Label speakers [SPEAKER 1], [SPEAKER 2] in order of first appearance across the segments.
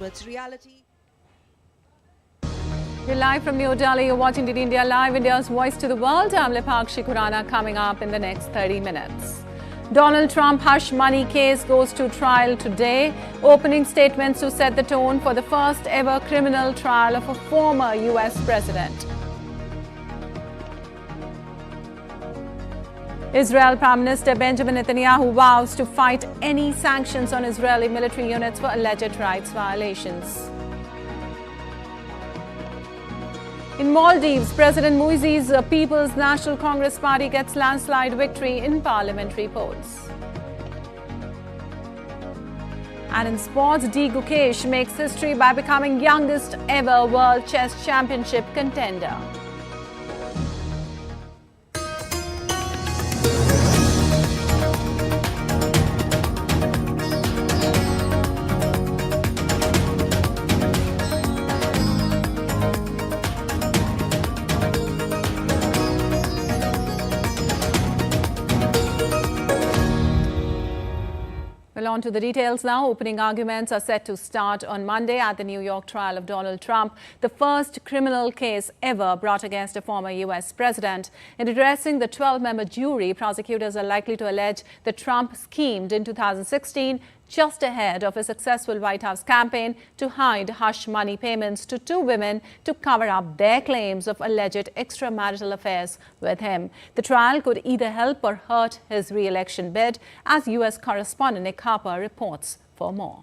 [SPEAKER 1] It's reality.
[SPEAKER 2] You're live from New Delhi. You're watching DD India Live, India's voice to the world. I'm Lipakshi Khurana. Coming up in the next 30 minutes. Donald Trump hush money case goes to trial today. Opening statements to set the tone for the first ever criminal trial of a former US president. Israel Prime Minister Benjamin Netanyahu vows to fight any sanctions on Israeli military units for alleged rights violations. In Maldives, President Muizzi's People's National Congress Party gets landslide victory in parliamentary polls. And in sports, Gukesh makes history by becoming youngest ever World Chess Championship contender. Well, on to the details now. Opening arguments are set to start on Monday at the New York trial of Donald Trump, the first criminal case ever brought against a former U.S. president. In addressing the 12-member jury, prosecutors are likely to allege that Trump schemed in 2016, just ahead of a successful White House campaign, to hide hush money payments to two women to cover up their claims of alleged extramarital affairs with him. The trial could either help or hurt his re-election bid, as U.S. correspondent Nick Harper reports for more.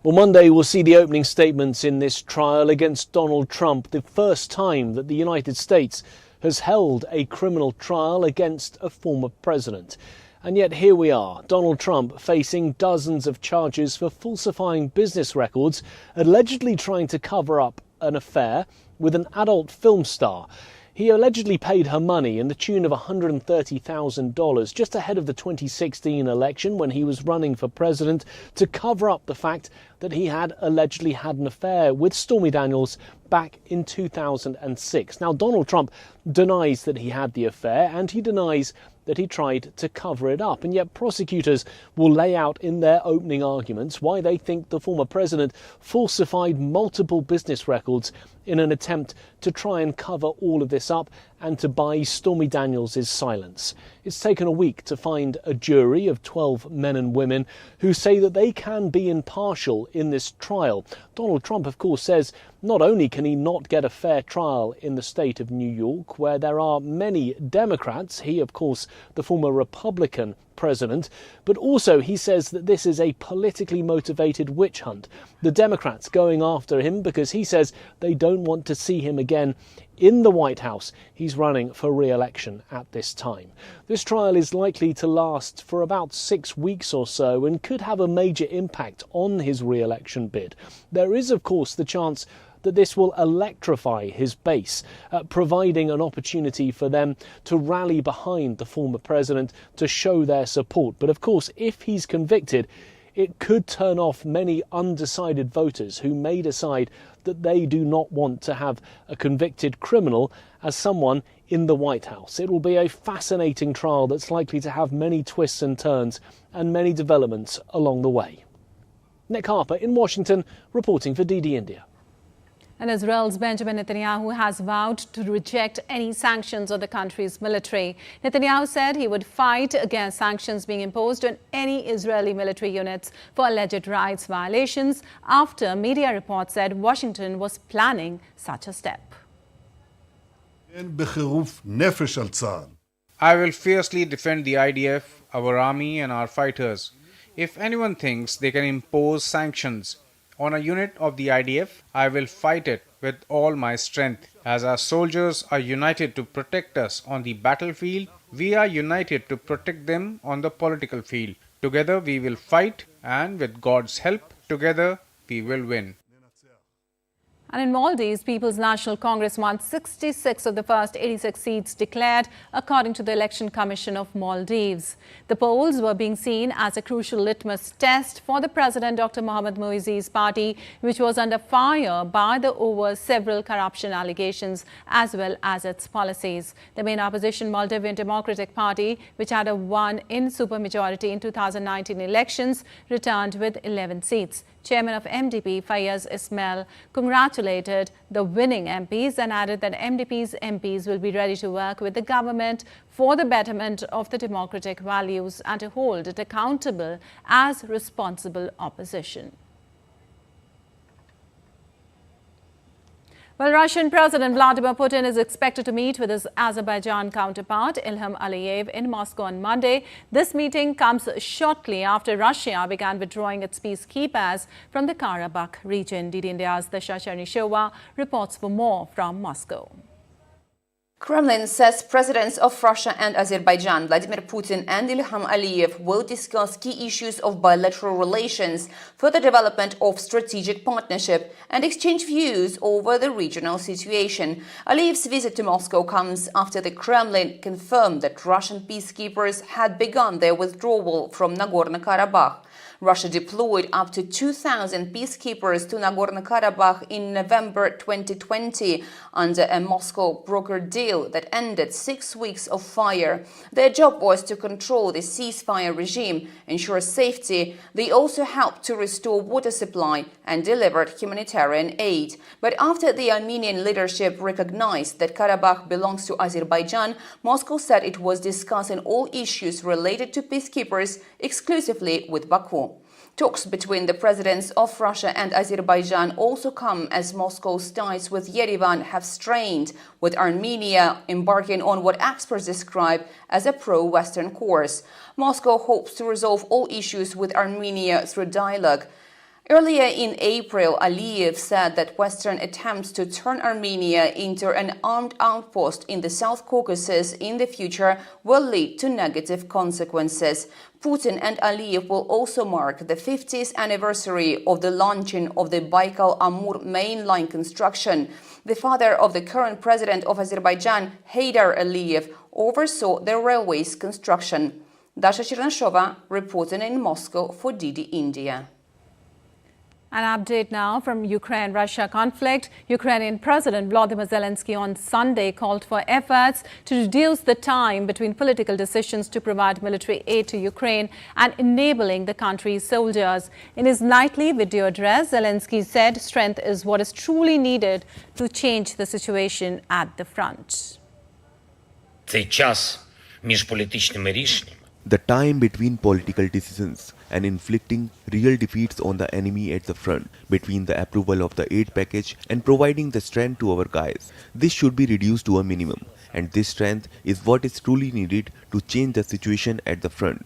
[SPEAKER 3] Well, Monday will see the opening statements in this trial against Donald Trump, the first time that the United States has held a criminal trial against a former president. And yet here we are, Donald Trump facing dozens of charges for falsifying business records, allegedly trying to cover up an affair with an adult film star. He allegedly paid her money in the tune of $130,000 just ahead of the 2016 election when he was running for president, to cover up the fact that he had allegedly had an affair with Stormy Daniels back in 2006. Now, Donald Trump denies that he had the affair, and he denies that he tried to cover it up. And yet prosecutors will lay out in their opening arguments why they think the former president falsified multiple business records in an attempt to try and cover all of this up and to buy Stormy Daniels' silence. It's taken a week to find a jury of 12 men and women who say that they can be impartial in this trial. Donald Trump, of course, says not only can he not get a fair trial in the state of New York, where there are many Democrats, he, of course, the former Republican president, but also he says that this is a politically motivated witch hunt. The Democrats going after him because he says they don't want to see him again in the White House. He's running for re-election at this time. This trial is likely to last for about 6 weeks or so and could have a major impact on his re-election bid. There is, of course, the chance that this will electrify his base, providing an opportunity for them to rally behind the former president to show their support. But of course, if he's convicted, it could turn off many undecided voters who may decide that they do not want to have a convicted criminal as someone in the White House. It will be a fascinating trial that's likely to have many twists and turns and many developments along the way. Nick Harper in Washington, reporting for DD India.
[SPEAKER 2] And Israel's Benjamin Netanyahu has vowed to reject any sanctions on the country's military. Netanyahu said he would fight against sanctions being imposed on any Israeli military units for alleged rights violations after media reports said Washington was planning such a step.
[SPEAKER 4] I will fiercely defend the IDF, our army and our fighters. If anyone thinks they can impose sanctions on a unit of the IDF, I will fight it with all my strength. As our soldiers are united to protect us on the battlefield, we are united to protect them on the political field. Together we will fight, and with God's help, together we will win.
[SPEAKER 2] And in Maldives, People's National Congress won 66 of the first 86 seats declared, according to the Election Commission of Maldives. The polls were being seen as a crucial litmus test for the President Dr. Mohamed Muizzi's party, which was under fire over several corruption allegations as well as its policies. The main opposition, Maldivian Democratic Party, which had won in supermajority in 2019 elections, returned with 11 seats. Chairman of MDP, Fayaz Ismail, congratulated the winning MPs and added that MDP's MPs will be ready to work with the government for the betterment of the democratic values and to hold it accountable as responsible opposition. Well, Russian President Vladimir Putin is expected to meet with his Azerbaijan counterpart Ilham Aliyev in Moscow on Monday. This meeting comes shortly after Russia began withdrawing its peacekeepers from the Karabakh region. DD India's Dasha Chernyshyova reports for more from Moscow.
[SPEAKER 1] Kremlin says presidents of Russia and Azerbaijan, Vladimir Putin and Ilham Aliyev, will discuss key issues of bilateral relations, further development of strategic partnership and exchange views over the regional situation. Aliyev's visit to Moscow comes after the Kremlin confirmed that Russian peacekeepers had begun their withdrawal from Nagorno-Karabakh. Russia deployed up to 2,000 peacekeepers to Nagorno-Karabakh in November 2020 under a Moscow brokered deal that ended 6 weeks of fire. Their job was to control the ceasefire regime, ensure safety. They also helped to restore water supply and delivered humanitarian aid. But after the Armenian leadership recognized that Karabakh belongs to Azerbaijan, Moscow said it was discussing all issues related to peacekeepers exclusively with Baku. Talks between the presidents of Russia and Azerbaijan also come as Moscow's ties with Yerevan have strained, with Armenia embarking on what experts describe as a pro-Western course. Moscow hopes to resolve all issues with Armenia through dialogue. Earlier in April, Aliyev said that Western attempts to turn Armenia into an armed outpost in the South Caucasus in the future will lead to negative consequences. Putin and Aliyev will also mark the 50th anniversary of the launching of the Baikal-Amur main line construction. The father of the current president of Azerbaijan, Heydar Aliyev, oversaw the railway's construction. Dasha Chernyshyova reporting in Moscow for DD India.
[SPEAKER 2] An update now from Ukraine-Russia conflict. Ukrainian President Volodymyr Zelensky on Sunday called for efforts to reduce the time between political decisions to provide military aid to Ukraine and enabling the country's soldiers. In his nightly video address, Zelensky said strength is what is truly needed to change the situation at the front.
[SPEAKER 5] Цей час між політичними рішеннями.
[SPEAKER 6] The time between political decisions and inflicting real defeats on the enemy at the front, between the approval of the aid package and providing the strength to our guys. This should be reduced to a minimum, and this strength is what is truly needed to change the situation at the front.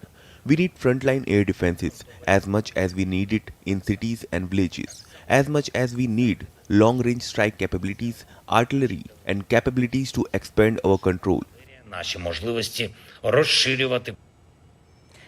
[SPEAKER 6] We need frontline air defenses as much as we need it in cities and villages, as much as we need long-range strike capabilities, artillery, and capabilities to expand our control.
[SPEAKER 5] Наші можливості розширювати.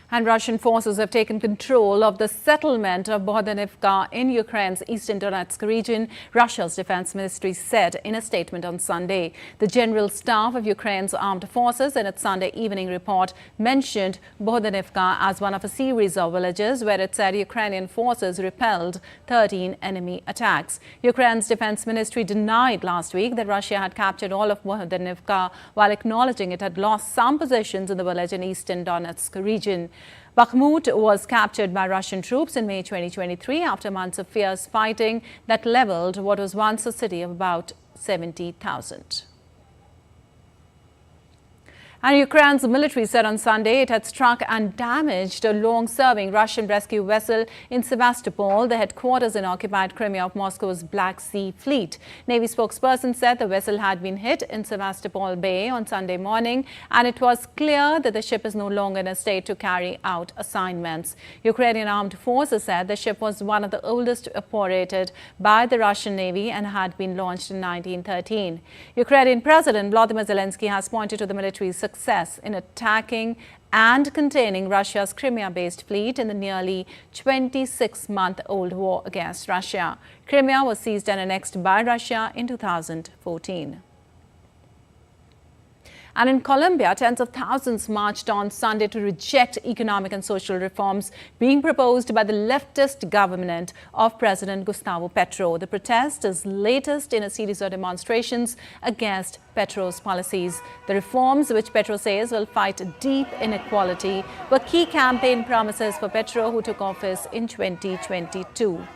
[SPEAKER 2] And Russian forces have taken control of the settlement of Bohdyanivka in Ukraine's eastern Donetsk region, Russia's defense ministry said in a statement on Sunday. The General Staff of Ukraine's armed forces in its Sunday evening report mentioned Bohdyanivka as one of a series of villages where it said Ukrainian forces repelled 13 enemy attacks. Ukraine's defense ministry denied last week that Russia had captured all of Bohdyanivka while acknowledging it had lost some positions in the village in eastern Donetsk region. Bakhmut was captured by Russian troops in May 2023 after months of fierce fighting that leveled what was once a city of about 70,000. And Ukraine's military said on Sunday it had struck and damaged a long-serving Russian rescue vessel in Sevastopol, the headquarters in occupied Crimea of Moscow's Black Sea Fleet. Navy spokesperson said the vessel had been hit in Sevastopol Bay on Sunday morning, and it was clear that the ship is no longer in a state to carry out assignments. Ukrainian armed forces said the ship was one of the oldest operated by the Russian Navy and had been launched in 1913. Ukrainian President Volodymyr Zelensky has pointed to the military's success in attacking and containing Russia's Crimea-based fleet in the nearly 26-month-old war against Russia. Crimea was seized and annexed by Russia in 2014. And in Colombia, tens of thousands marched on Sunday to reject economic and social reforms being proposed by the leftist government of President Gustavo Petro. The protest is latest in a series of demonstrations against Petro's policies. The reforms, which Petro says will fight deep inequality, were key campaign promises for Petro, who took office in 2022.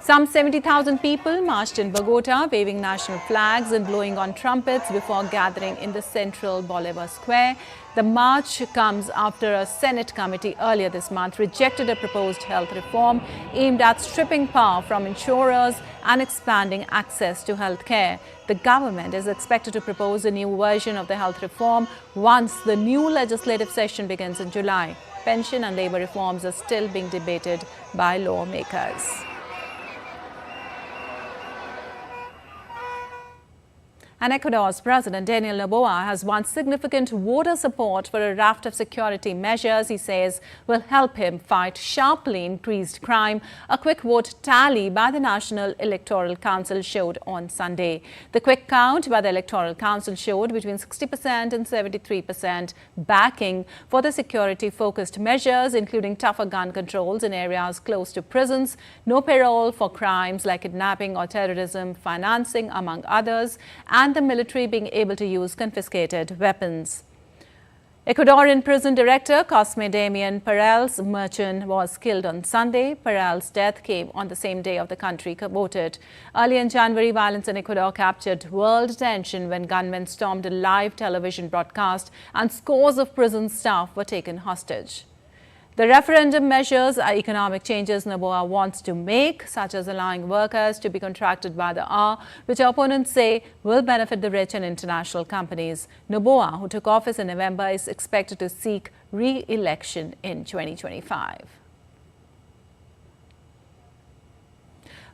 [SPEAKER 2] Some 70,000 people marched in Bogota, waving national flags and blowing on trumpets before gathering in the central Bolivar Square. The march comes after a Senate committee earlier this month rejected a proposed health reform aimed at stripping power from insurers and expanding access to health care. The government is expected to propose a new version of the health reform once the new legislative session begins in July. Pension and labor reforms are still being debated by lawmakers. And Ecuador's President Daniel Noboa has won significant voter support for a raft of security measures he says will help him fight sharply increased crime. A quick vote tally by the National Electoral Council showed on Sunday. The quick count by the Electoral Council showed between 60% and 73% backing for the security-focused measures, including tougher gun controls in areas close to prisons, no parole for crimes like kidnapping or terrorism financing, among others, and the military being able to use confiscated weapons. Ecuadorian prison director Cosme Damian Peral's merchant was killed on Sunday. Peral's death came on the same day of the country voted. Early in January, violence in Ecuador captured world attention when gunmen stormed a live television broadcast and scores of prison staff were taken hostage. The referendum measures are economic changes Noboa wants to make, such as allowing workers to be contracted by the hour, which opponents say will benefit the rich and international companies. Noboa, who took office in November, is expected to seek re-election in 2025.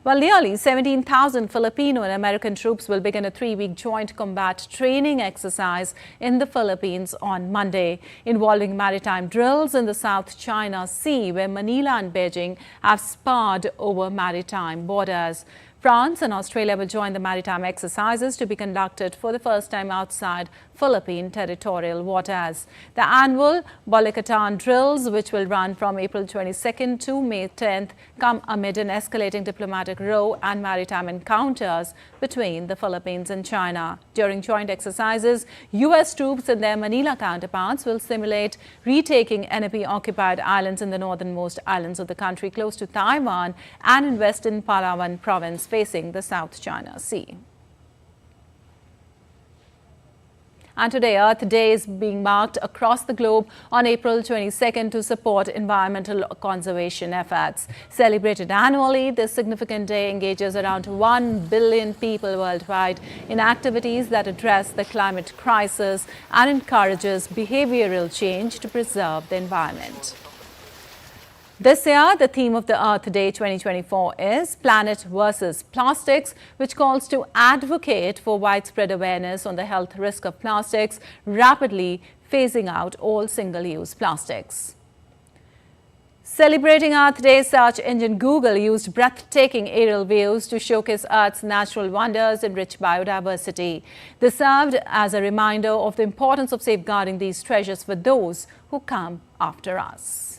[SPEAKER 2] Well, nearly 17,000 Filipino and American troops will begin a 3-week joint combat training exercise in the Philippines on Monday, involving maritime drills in the South China Sea, where Manila and Beijing have sparred over maritime borders. France and Australia will join the maritime exercises to be conducted for the first time outside Philippine territorial waters. The annual Balikatan drills, which will run from April 22nd to May 10th, come amid an escalating diplomatic row and maritime encounters between the Philippines and China. During joint exercises, U.S. troops and their Manila counterparts will simulate retaking enemy-occupied islands in the northernmost islands of the country close to Taiwan and in western Palawan province facing the South China Sea. And today, Earth Day is being marked across the globe on April 22nd to support environmental conservation efforts. Celebrated annually, this significant day engages around 1 billion people worldwide in activities that address the climate crisis and encourages behavioral change to preserve the environment. This year, the theme of the Earth Day 2024 is Planet versus Plastics, which calls to advocate for widespread awareness on the health risk of plastics, rapidly phasing out all single-use plastics. Celebrating Earth Day, search engine Google used breathtaking aerial views to showcase Earth's natural wonders and rich biodiversity. This served as a reminder of the importance of safeguarding these treasures for those who come after us.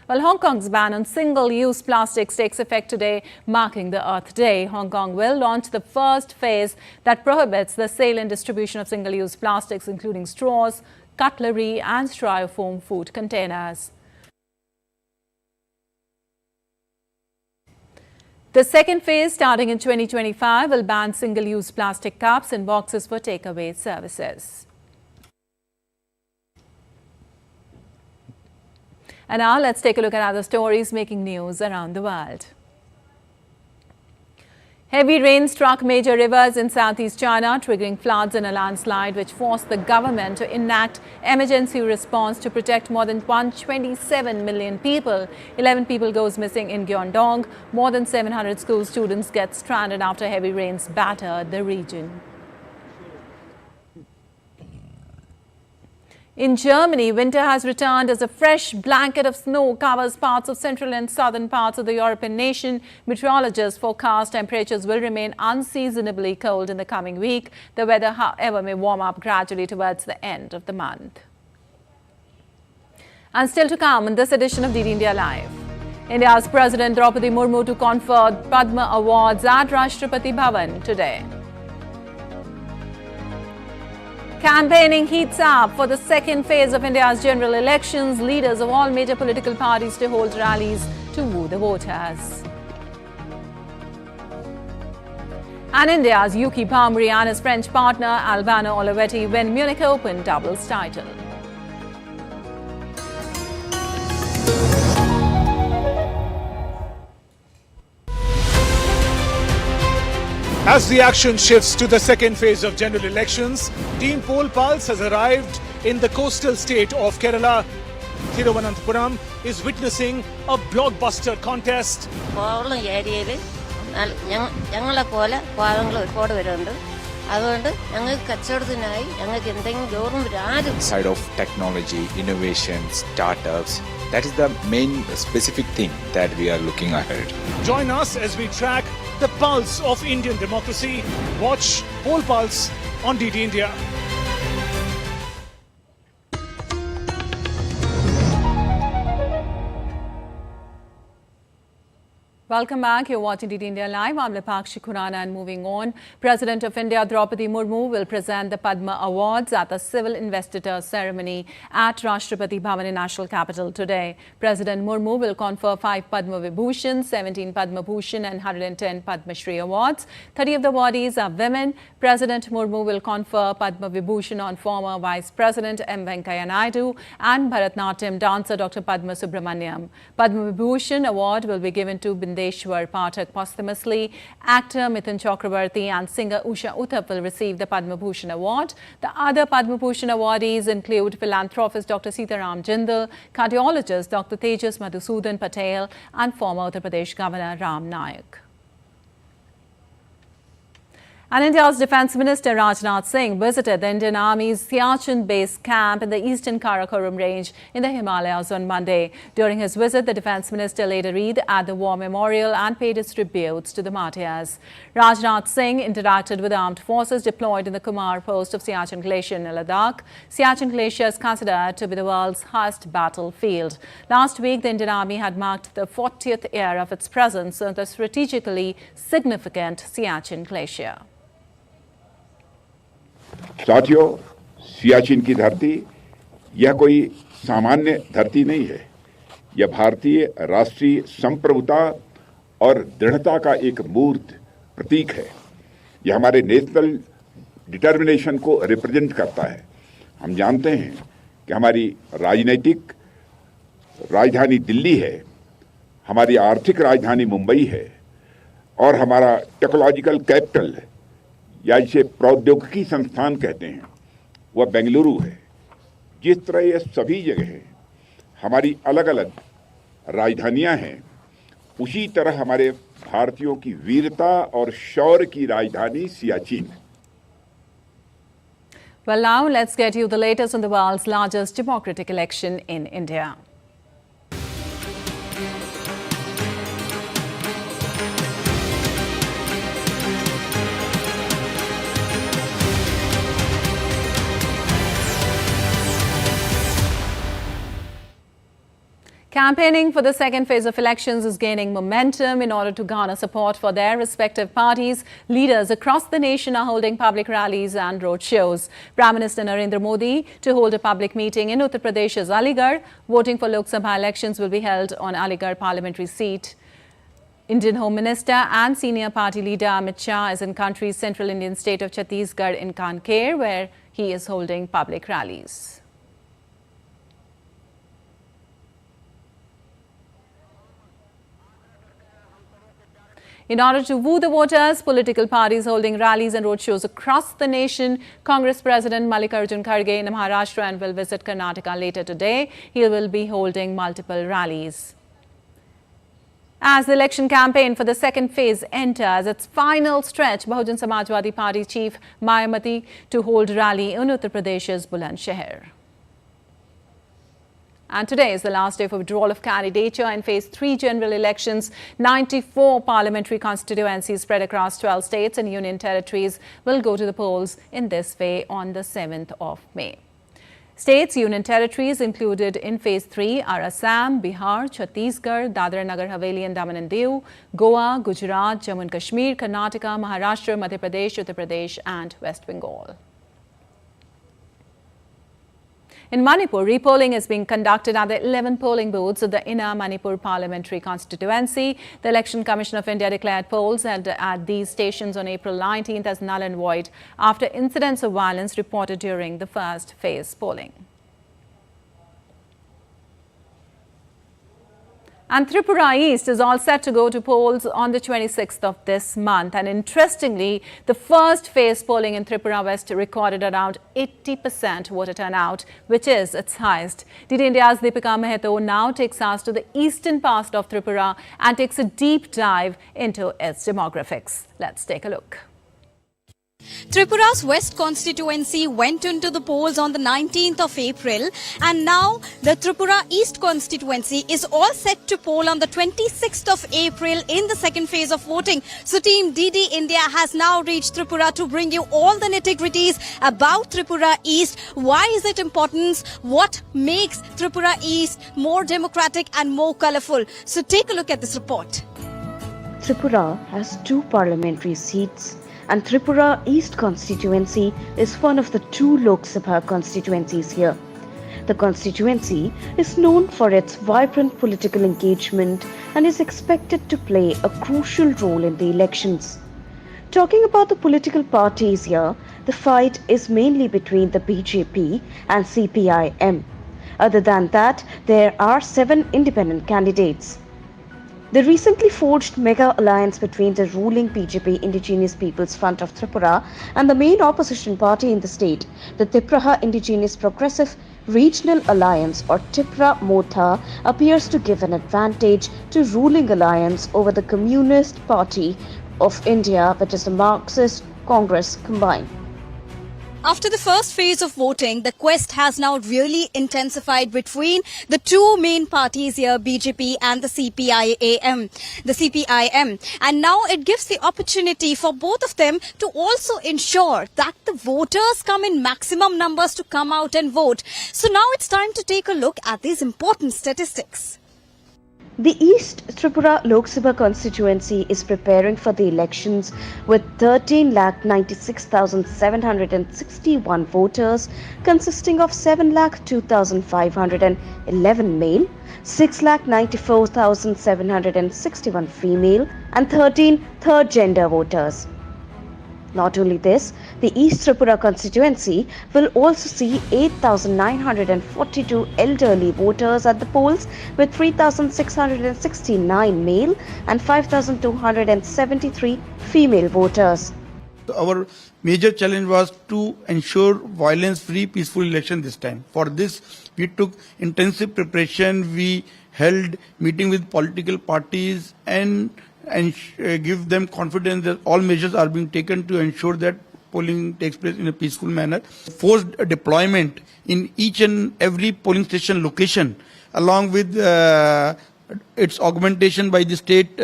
[SPEAKER 2] Well, Hong Kong's ban on single-use plastics takes effect today, marking the Earth Day. Hong Kong will launch the first phase that prohibits the sale and distribution of single-use plastics, including straws, cutlery and styrofoam food containers. The second phase, starting in 2025, will ban single-use plastic cups and boxes for takeaway services. And now let's take a look at other stories making news around the world. Heavy rain struck major rivers in southeast China, triggering floods and a landslide, which forced the government to enact emergency response to protect more than 127 million people. 11 people goes missing in Guangdong. More than 700 school students get stranded after heavy rains battered the region. In Germany, winter has returned as a fresh blanket of snow covers parts of central and southern parts of the European nation. Meteorologists forecast temperatures will remain unseasonably cold in the coming week. The weather, however, may warm up gradually towards the end of the month. And still to come in this edition of DD India Live. India's President Draupadi Murmu to confer Padma Awards at Rashtrapati Bhavan today. Campaigning heats up for the second phase of India's general elections. Leaders of all major political parties to hold rallies to woo the voters. And India's Yuki Bhamri and his French partner Albano Olivetti win Munich Open doubles title.
[SPEAKER 7] As the action shifts to the second phase of general elections, Team Poll Pulse has arrived in the coastal state of Kerala. Thiruvananthapuram is witnessing a blockbuster contest.
[SPEAKER 8] Side of technology, innovation, startups, that is the main specific thing that we are looking ahead.
[SPEAKER 7] Join us as we track the pulse of Indian democracy. Watch Poll Pulse on DD India.
[SPEAKER 2] Welcome back. You're watching DD India Live. I'm Lipakshi Khurana, and moving on. President of India Draupadi Murmu will present the Padma Awards at the civil investiture ceremony at Rashtrapati Bhavan in national capital today. President Murmu will confer 5 Padma Vibhushan, 17 Padma Bhushan and 110 Padma Shri awards. 30 of the awardees are women. President Murmu will confer Padma Vibhushan on former Vice President M. Venkaiah Naidu and Bharatnatyam dancer Dr. Padma Subramaniam. Padma Vibhushan award will be given to Bindeshwar Pathak posthumously. Actor Mithun Chakrabarti and singer Usha Uthap will receive the Padma Bhushan award. The other Padma Bhushan awardees include philanthropist Dr. Sitaram Jindal, cardiologist Dr. Tejas Madhusudan Patel and former Uttar Pradesh Governor Ram Nayak. And India's Defence Minister Rajnath Singh visited the Indian Army's Siachen base camp in the eastern Karakoram range in the Himalayas on Monday. During his visit, the Defence Minister laid a wreath at the War Memorial and paid his tributes to the martyrs. Rajnath Singh interacted with armed forces deployed in the Kumar post of Siachen Glacier in Ladakh. Siachen Glacier is considered to be the world's highest battlefield. Last week, the Indian Army had marked the 40th year of its presence on the strategically significant Siachen Glacier.
[SPEAKER 9] साथियों, सियाचिन की धरती यह कोई सामान्य धरती नहीं है। यह भारतीय राष्ट्रीय संप्रभुता और दृढ़ता का एक मूर्त प्रतीक है। यह हमारे नेशनल डिटर्मिनेशन को रिप्रेजेंट करता है। हम जानते हैं कि हमारी राजनीतिक राजधानी दिल्ली है, हमारी आर्थिक राजधानी मुंबई है और हमारा टेक्नोलॉजिकल कैपिटल या जिसे प्रौद्योगिकी संस्थान कहते हैं वह बेंगलुरु है। जिस तरह ये सभी जगह हमारी अलग अलग राजधानियां हैं, उसी तरह हमारे भारतीयों की वीरता और शौर्य की राजधानी सियाचिन है।
[SPEAKER 2] Well, now let's get you the latest on the world's largest democratic election in India. Campaigning for the second phase of elections is gaining momentum. In order to garner support for their respective parties, leaders across the nation are holding public rallies and roadshows. Prime Minister Narendra Modi to hold a public meeting in Uttar Pradesh's Aligarh. Voting for Lok Sabha elections will be held on Aligarh Parliamentary seat. Indian Home Minister and senior party leader Amit Shah is in country's central Indian state of Chhattisgarh in Kanker, where he is holding public rallies. In order to woo the voters, political parties holding rallies and roadshows across the nation. Congress President Mallikarjun Kharge in Maharashtra and will visit Karnataka later today. He will be holding multiple rallies. As the election campaign for the second phase enters its final stretch, Bahujan Samajwadi Party chief Mayawati to hold rally in Uttar Pradesh's Bulandshahr. And today is the last day for withdrawal of candidature in Phase 3 general elections. 94 parliamentary constituencies spread across 12 states and union territories will go to the polls in this way on the 7th of May. States, union territories included in Phase 3 are Assam, Bihar, Chhattisgarh, Dadra Nagar Haveli and Daman and Diu, Goa, Gujarat, Jammu and Kashmir, Karnataka, Maharashtra, Madhya Pradesh, Uttar Pradesh and West Bengal. In Manipur, repolling is being conducted at the 11 polling booths of the Inner Manipur Parliamentary constituency. The Election Commission of India declared polls held at these stations on April 19th as null and void after incidents of violence reported during the first phase polling. And Tripura East is all set to go to polls on the 26th of this month. And interestingly, the first phase polling in Tripura West recorded around 80% voter turnout, which is its highest. DD India's Deepika Meheto now takes us to the eastern part of Tripura and takes a deep dive into its demographics. Let's take a look.
[SPEAKER 10] Tripura's West constituency went into the polls on the 19th of April, and now the Tripura East constituency is all set to poll on the 26th of April in the second phase of voting. So Team DD India has now reached Tripura to bring you all the nitty-gritties about Tripura East. Why is it important? What makes Tripura East more democratic and more colourful? So take a look at this report.
[SPEAKER 11] Tripura has 2 parliamentary seats, and Tripura East constituency is one of the 2 Lok Sabha constituencies here. The constituency is known for its vibrant political engagement and is expected to play a crucial role in the elections. Talking about the political parties here, the fight is mainly between the BJP and CPIM. Other than that, there are 7 independent candidates. The recently forged mega alliance between the ruling BJP Indigenous Peoples Front of Tripura and the main opposition party in the state, the Tripura Indigenous Progressive Regional Alliance or Tripura Motha, appears to give an advantage to ruling alliance over the Communist Party of India, which is the Marxist Congress combined.
[SPEAKER 10] After the first phase of voting, the quest has now really intensified between the 2 main parties here, BJP and the CPIM. And now it gives the opportunity for both of them to also ensure that the voters come in maximum numbers to come out and vote. So now it's time to take a look at these important statistics.
[SPEAKER 11] The East Tripura Lok Sabha constituency is preparing for the elections with 13,96,761 voters, consisting of 7,02,511 male, 6,94,761 female, and 13 third gender voters. Not only this, the East Tripura constituency will also see 8,942 elderly voters at the polls, with 3,669 male and 5,273 female voters.
[SPEAKER 12] Our major challenge was to ensure violence-free, peaceful election this time. For this, we took intensive preparation. We held meeting with political parties and give them confidence that all measures are being taken to ensure that polling takes place in a peaceful manner. Forced deployment in each and every polling station location, along with its augmentation by the state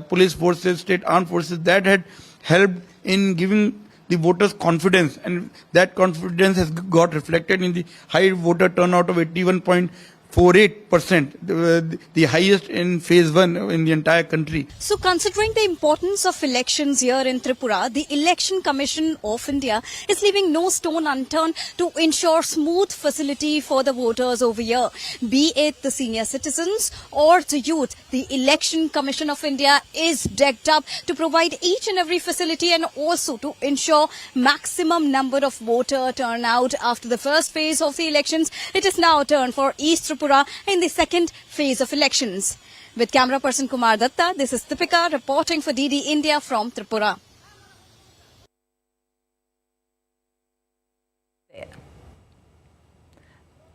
[SPEAKER 12] police forces, state armed forces, that had helped in giving the voters confidence, and that confidence has got reflected in the high voter turnout of 81.48%, the highest in phase 1 in the entire country.
[SPEAKER 10] So considering the importance of elections here in Tripura, the Election Commission of India is leaving no stone unturned to ensure smooth facility for the voters over here. Be it the senior citizens or the youth, the Election Commission of India is decked up to provide each and every facility and also to ensure maximum number of voter turnout. After the first phase of the elections, it is now turned for East Tripura in the second phase of elections. With camera person Kumar Datta, this is Deepika reporting for DD India from Tripura.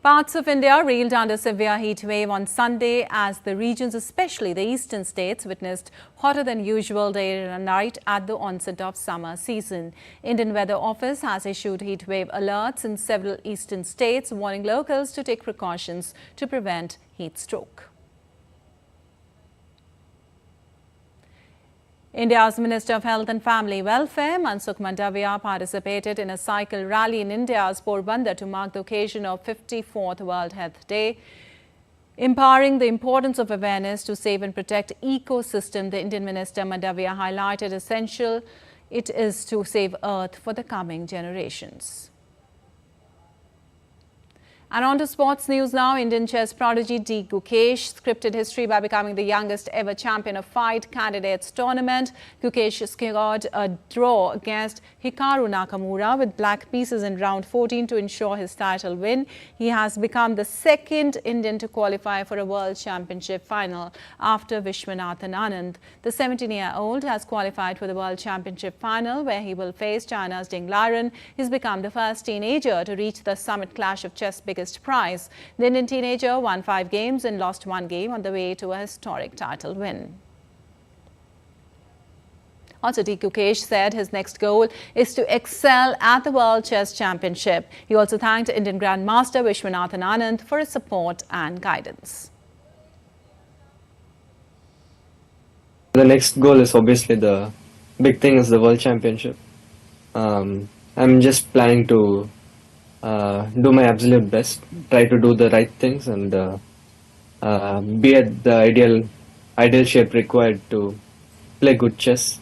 [SPEAKER 2] Parts of India reeled under severe heat wave on Sunday as the regions, especially the eastern states, witnessed hotter than usual day and night at the onset of summer season. Indian Weather Office has issued heat wave alerts in several eastern states, warning locals to take precautions to prevent heat stroke. India's Minister of Health and Family Welfare, Mansukh Mandaviya, participated in a cycle rally in India's Porbandar to mark the occasion of 54th World Health Day. Empowering the importance of awareness to save and protect ecosystem, the Indian Minister Mandaviya highlighted essential it is to save Earth for the coming generations. And on to sports news now. Indian chess prodigy Gukesh scripted history by becoming the youngest ever champion of fight candidates tournament. Gukesh scored a draw against Hikaru Nakamura with black pieces in round 14 to ensure his title win. He has become the second Indian to qualify for a World Championship final after Vishwanathan Anand. The 17-year-old has qualified for the World Championship final where he will face China's Ding Liren. He's become the first teenager to reach the summit clash of chess biggest prize. The Indian teenager won 5 games and lost 1 game on the way to a historic title win. Also, Gukesh said his next goal is to excel at the World Chess Championship. He also thanked Indian Grandmaster Vishwanathan Anand for his support and guidance.
[SPEAKER 13] The next goal is obviously the big thing is the World Championship. I'm just planning to do my absolute best, try to do the right things and be at the ideal shape required to play good chess.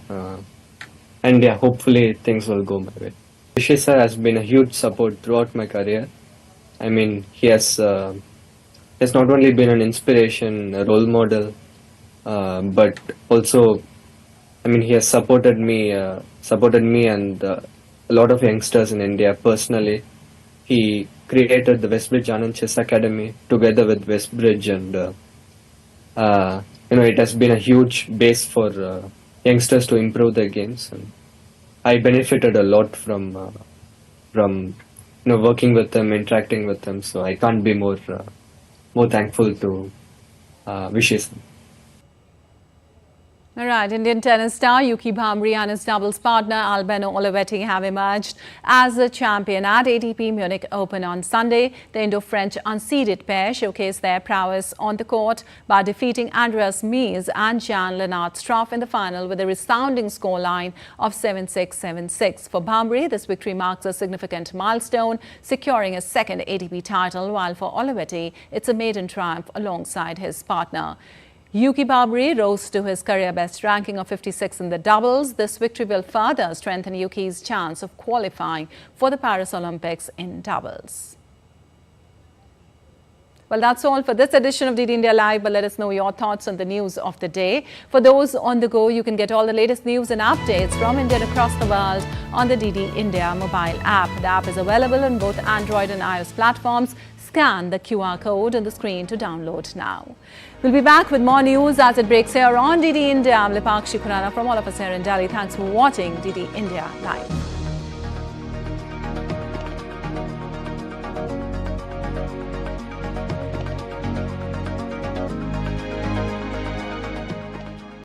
[SPEAKER 13] And yeah, hopefully things will go my way. Rishi sir has been a huge support throughout my career. I mean, he has not only been an inspiration, a role model, but also, I mean, he has supported me and a lot of youngsters in India personally. He created the Westbridge Anand Chess Academy together with Westbridge, and it has been a huge base for youngsters to improve their games. And I benefited a lot from working with them, interacting with them. So I can't be more thankful to Vishes.
[SPEAKER 2] All right, Indian tennis star Yuki Bhamri and his doubles partner Albano Olivetti have emerged as the champion at ATP Munich Open on Sunday. The Indo-French unseeded pair showcased their prowess on the court by defeating Andreas Mies and Jan-Lennart Struff in the final with a resounding scoreline of 7-6, 7-6. For Bhamri, this victory marks a significant milestone, securing his second ATP title, while for Olivetti, it's a maiden triumph alongside his partner. Yuki Bhamri rose to his career best ranking of 56 in the doubles. This victory will further strengthen Yuki's chance of qualifying for the Paris Olympics in doubles. Well, that's all for this edition of DD India Live, but let us know your thoughts on the news of the day. For those on the go, you can get all the latest news and updates from India and across the world on the DD India mobile app. The app is available on both Android and iOS platforms. Scan the QR code on the screen to download now. We'll be back with more news as it breaks here on DD India. I'm Lipakshi Khurana from all of us here in Delhi. Thanks for watching DD India Live.